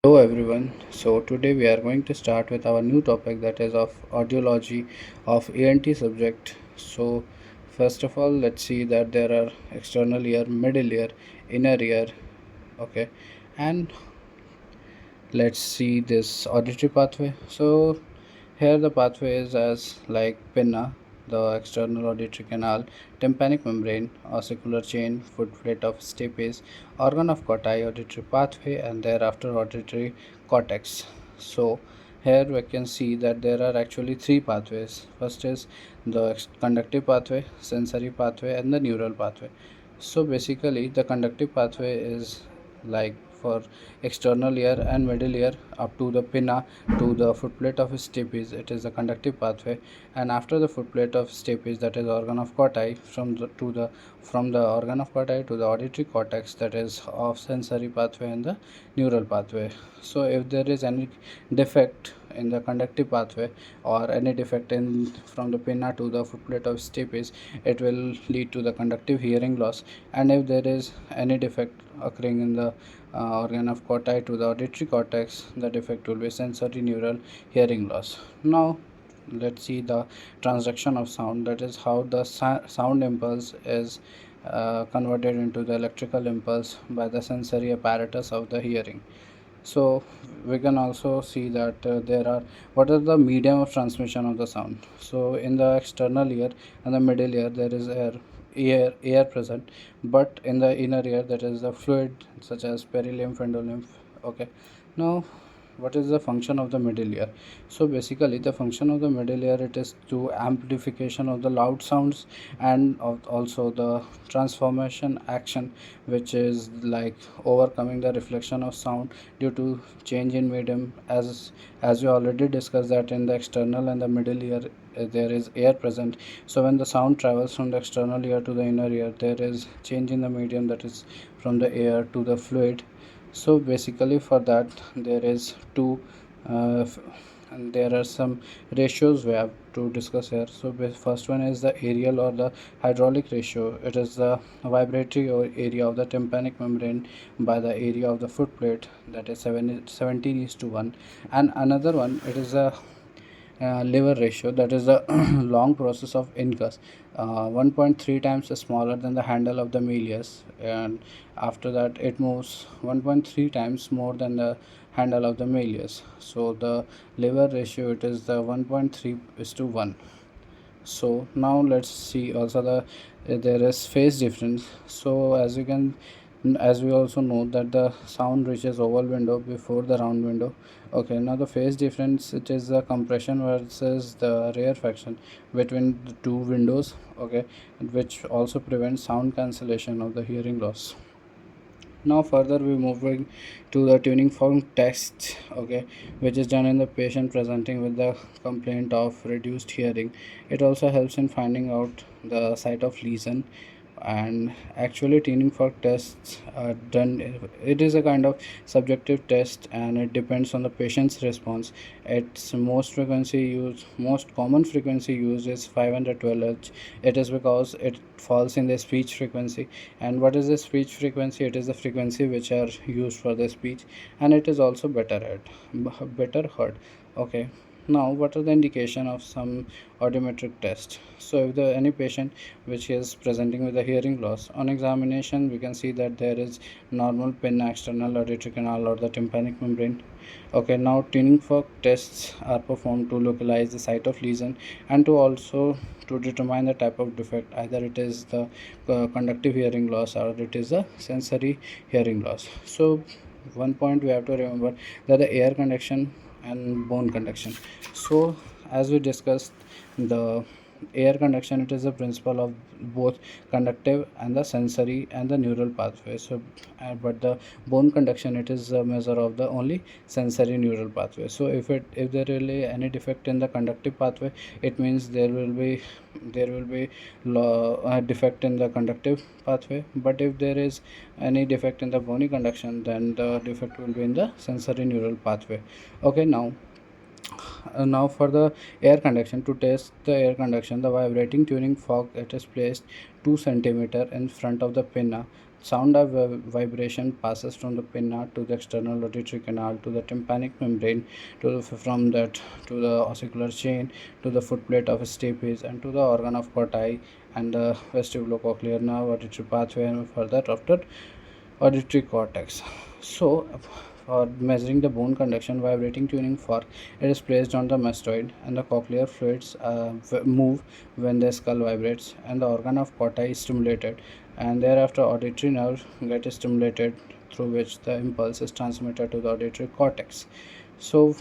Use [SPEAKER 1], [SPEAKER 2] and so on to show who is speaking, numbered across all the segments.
[SPEAKER 1] Hello everyone. So today we are going to start with our new topic, that is of audiology of ENT subject. So first of all, let's see that there are external ear, middle ear, inner ear, okay, and let's see this auditory pathway. So here the pathway is as like pinna, the external auditory canal, tympanic membrane, ossicular chain, footplate of stapes, organ of Corti, auditory pathway, and thereafter auditory cortex. So here we can see that there are actually three pathways. First is the conductive pathway, sensory pathway, and the neural pathway. So basically the conductive pathway is like for external ear and middle ear up to the pinna to the footplate of stapes, it is the conductive pathway, and after the footplate of stapes, that is organ of Corti, from the organ of Corti to the auditory cortex, that is of sensory pathway and the neural pathway. So if there is any defect in the conductive pathway or any defect in from the pinna to the footplate of stapes, it will lead to the conductive hearing loss. And if there is any defect occurring in the organ of Corti to the auditory cortex, the defect will be sensory neural hearing loss. Now let's see the transduction of sound, that is how the sound impulse is converted into the electrical impulse by the sensory apparatus of the hearing. So we can also see that there are what are the medium of transmission of the sound. So in the external ear and the middle ear there is air present, but in the inner ear there is the fluid such as perilymph, endolymph. Okay, now what is the function of the middle ear? So basically the function of the middle ear, it is to amplification of the loud sounds and also the transformation action, which is like overcoming the reflection of sound due to change in medium. As we already discussed that in the external and the middle ear there is air present. So when the sound travels from the external ear to the inner ear, there is change in the medium, that is from the air to the fluid. So basically for that there is two and there are some ratios we have to discuss here. So first one is the aerial or the hydraulic ratio. It is the vibratory or area of the tympanic membrane by the area of the footplate, that is 17:1. And another one, it is a lever ratio, that is the long process of incus, 1.3 times smaller than the handle of the Melius, and after that it moves 1.3 times more than the handle of the Melius. So the lever ratio, it is the 1.3 is to 1. So now let's see also the there is phase difference. So as we also know that the sound reaches oval window before the round window. Okay, now the phase difference, it is the compression versus the rarefaction between the two windows. Okay, which also prevents sound cancellation of the hearing loss. Now further we moving to the tuning fork test, okay, which is done in the patient presenting with the complaint of reduced hearing. It also helps in finding out the site of lesion. And actually tuning fork tests are done, it is a kind of subjective test and it depends on the patient's response. Its most common frequency used is 512 Hz. It is because it falls in the speech frequency. And what is the speech frequency? It is the frequency which are used for the speech, and it is also better heard. Okay, now what are the indication of some audiometric test? So if the any patient which is presenting with a hearing loss, on examination we can see that there is normal pinna, external auditory canal or the tympanic membrane. Okay, now tuning fork tests are performed to localize the site of lesion and to also to determine the type of defect, either it is the conductive hearing loss or it is a sensory hearing loss. So one point we have to remember, that the air conduction and bone conduction. So as we discussed, the air conduction, it is the principle of both conductive and the sensory and the neural pathway. So but the bone conduction, it is a measure of the only sensory neural pathway. So if there really any defect in the conductive pathway, it means there will be defect in the conductive pathway. But if there is any defect in the bony conduction, then the defect will be in the sensory neural pathway. Okay, now for the air conduction, to test the air conduction, the vibrating tuning fork, it is placed 2 centimeter in front of the pinna Sound vibration passes from the pinna to the external auditory canal to the tympanic membrane from that to the ossicular chain to the footplate of stapes and to the organ of Corti and the vestibulocochlear nerve auditory pathway and further after auditory cortex. So, for measuring the bone conduction, vibrating tuning fork it is placed on the mastoid, and the cochlear fluids move when the skull vibrates, and the organ of Corti is stimulated, and thereafter auditory nerve gets stimulated, through which the impulse is transmitted to the auditory cortex. So,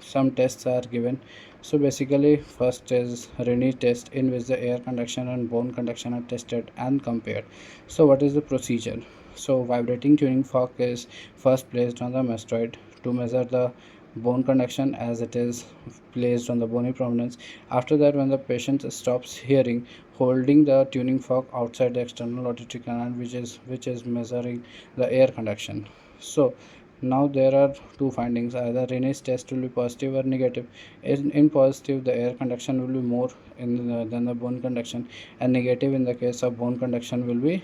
[SPEAKER 1] some tests are given. So basically, first is Rinnes test, in which the air conduction and bone conduction are tested and compared. So what is the procedure? So vibrating tuning fork is first placed on the mastoid to measure the bone conduction, as it is placed on the bony prominence. After that, when the patient stops hearing, holding the tuning fork outside the external auditory canal, which is measuring the air conduction. So now there are two findings: either Rinnes test will be positive or negative. In positive, the air conduction will be more than the bone conduction, and negative in the case of bone conduction will be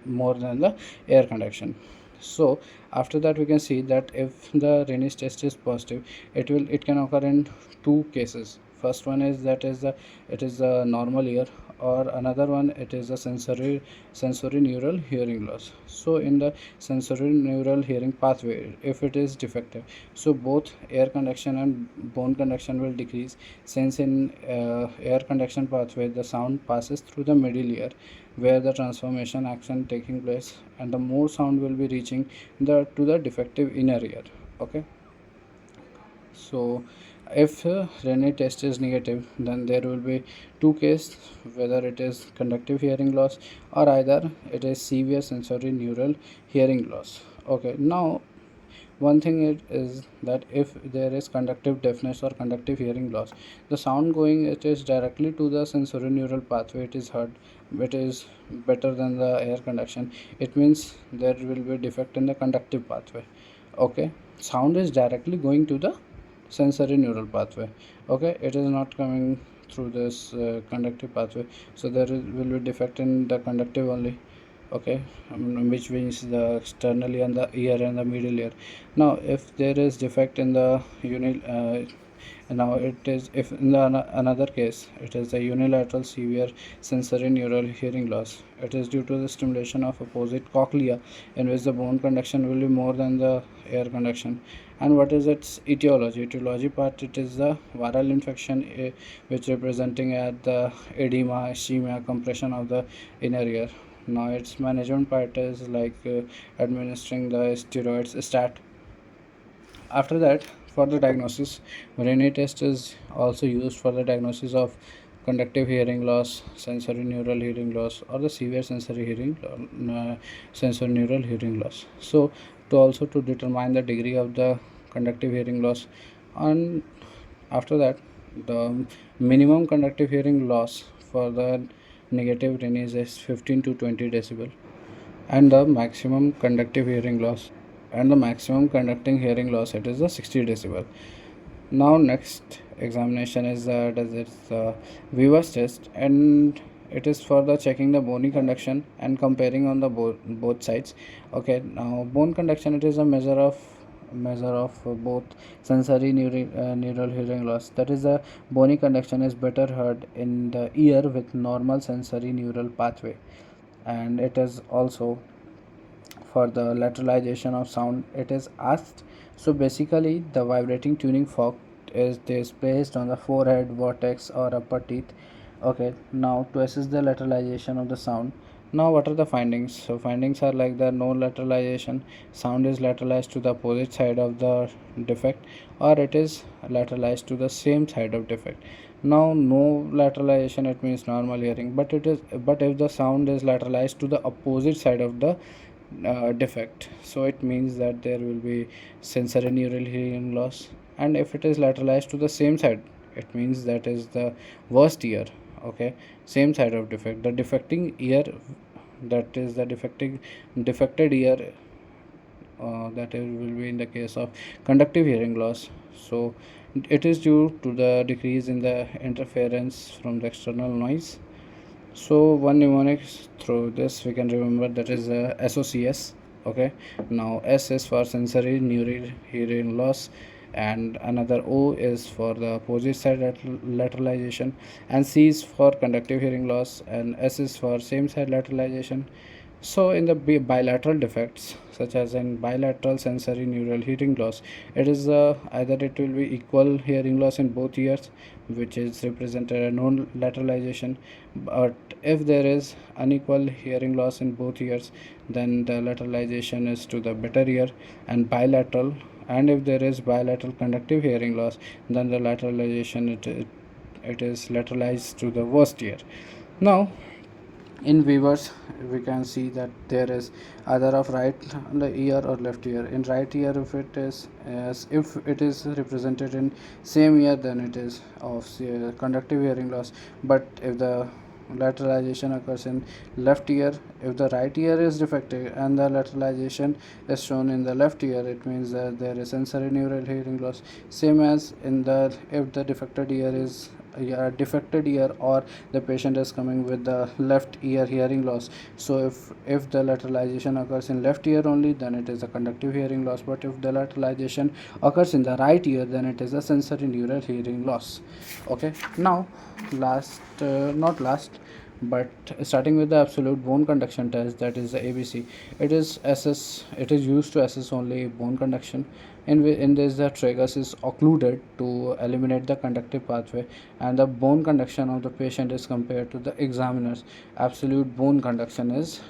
[SPEAKER 1] more than the air conduction. So after that, we can see that if the Rinnes test is positive, it can occur in two cases. First one is that is the it is a normal ear, or another one it is a sensory neural hearing loss. So in the sensory neural hearing pathway, if it is defective, so both air conduction and bone conduction will decrease, since in air conduction pathway the sound passes through the middle ear, where the transformation action taking place, and the more sound will be reaching the to the defective inner ear. Okay, so if Rinnes test is negative, then there will be two cases, whether it is conductive hearing loss or either it is severe sensory neural hearing loss. Okay, now one thing is that if there is conductive deafness or conductive hearing loss, the sound going it is directly to the sensory neural pathway, it is heard, it is better than the air conduction. It means there will be defect in the conductive pathway. Okay, sound is directly going to the sensory neural pathway. Okay, it is not coming through this conductive pathway, so will be defect in the conductive only. Okay, which means the externally and the ear and the middle ear. Now if there is defect in the now it is, if in the another case it is a unilateral severe sensory neural hearing loss, it is due to the stimulation of opposite cochlea, in which the bone conduction will be more than the air conduction. And what is its etiology part? It is the viral infection, which representing at the edema, ischemia, compression of the inner ear. Now its management part is like administering the steroids stat. After that, for the diagnosis, Rinnes test is also used for the diagnosis of conductive hearing loss, sensory neural hearing loss, or the severe sensory neural hearing loss. So to also to determine the degree of the conductive hearing loss, and after that, the minimum conductive hearing loss for the negative Rinnes is 15 to 20 decibel, and the maximum conductive hearing loss it is the 60 decibel. Now next examination is Viva's test, and it is for the checking the bony conduction and comparing on the both sides. Okay, now bone conduction, it is a measure of both sensory neural hearing loss, that is the bony conduction is better heard in the ear with normal sensory neural pathway. And it is also for the lateralization of sound, it is asked. So basically the vibrating tuning fork is placed on the forehead, vertex, or upper teeth. Okay, now to assess the lateralization of the sound, now what are the findings? So findings are like the no lateralization, sound is lateralized to the opposite side of the defect, or it is lateralized to the same side of defect. Now no lateralization, it means normal hearing, but if the sound is lateralized to the opposite side of the defect, so it means that there will be sensory neural hearing loss. And if it is lateralized to the same side, it means that is the worst ear. Okay, same side of defect, the defecting ear, that is the defected ear, that will be in the case of conductive hearing loss. So it is due to the decrease in the interference from the external noise. So one mnemonic through this we can remember, that is SOCS. Okay, now S is for sensory neural hearing loss, and another O is for the opposite side lateralization, and C is for conductive hearing loss, and S is for same side lateralization. So, in the bilateral defects, such as in bilateral sensory neural hearing loss, it is either it will be equal hearing loss in both ears, which is represented a non lateralization. But if there is unequal hearing loss in both ears, then the lateralization is to the better ear, and bilateral. And if there is bilateral conductive hearing loss, then the lateralization it is lateralized to the worst ear. Now, in viewers we can see that there is either of right the ear or left ear. In right ear, if it is if it is represented in same ear, then it is of conductive hearing loss. But if the lateralization occurs in left ear, if the right ear is defective and the lateralization is shown in the left ear, it means that there is sensory neural hearing loss. Same as in the, if the defected ear is defected ear, or the patient is coming with the left ear hearing loss. So if the lateralization occurs in left ear only, then it is a conductive hearing loss. But if the lateralization occurs in the right ear, then it is a sensory neural hearing loss. Okay, now last not last, but starting with the absolute bone conduction test, that is the ABC. It is used to assess only bone conduction. In this, the tragus is occluded to eliminate the conductive pathway, and the bone conduction of the patient is compared to the examiner's absolute bone conduction is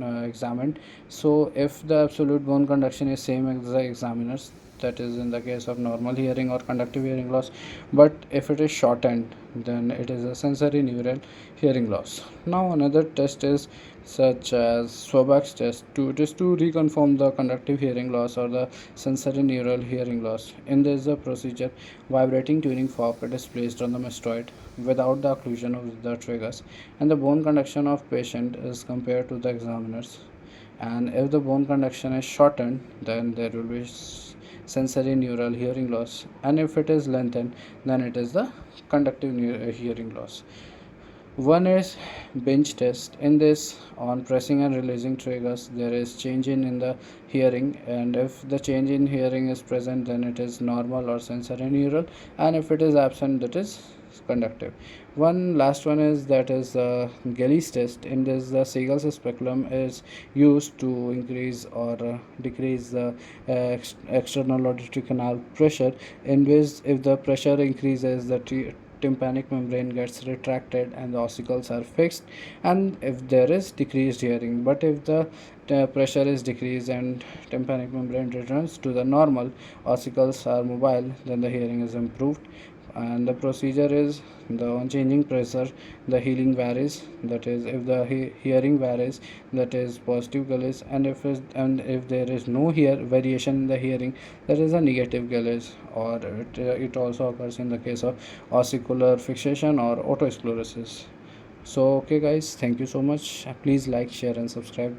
[SPEAKER 1] examined. So if the absolute bone conduction is same as the examiner's, that is in the case of normal hearing or conductive hearing loss. But if it is shortened, then it is a sensory neural hearing loss. Now another test is such as schwabach test. It is to reconfirm the conductive hearing loss or the sensory neural hearing loss. In this the procedure, vibrating tuning fork it is placed on the mastoid without the occlusion of the tragus, and the bone conduction of patient is compared to the examiner's. And if the bone conduction is shortened, then there will be sensory neural hearing loss, and if it is lengthened, then it is the conductive hearing loss. One is bench test. In this, on pressing and releasing triggers, there is change in the hearing, and if the change in hearing is present, then it is normal or sensory neural, and if it is absent, that is conductive. One last one is, that is Gelli's test. In this, the Segal's speculum is used to increase or decrease the external auditory canal pressure, in which if the pressure increases, the tympanic membrane gets retracted and the ossicles are fixed, and if there is decreased hearing. But if the pressure is decreased and tympanic membrane returns to the normal, ossicles are mobile, then the hearing is improved. And the procedure is, the on changing pressure the hearing varies, that is if the hearing varies, that is positive Gillis, and if there is no variation in the hearing, that is a negative Gillis. Or it also occurs in the case of ossicular fixation or otosclerosis. So okay guys, thank you so much. Please like, share and subscribe.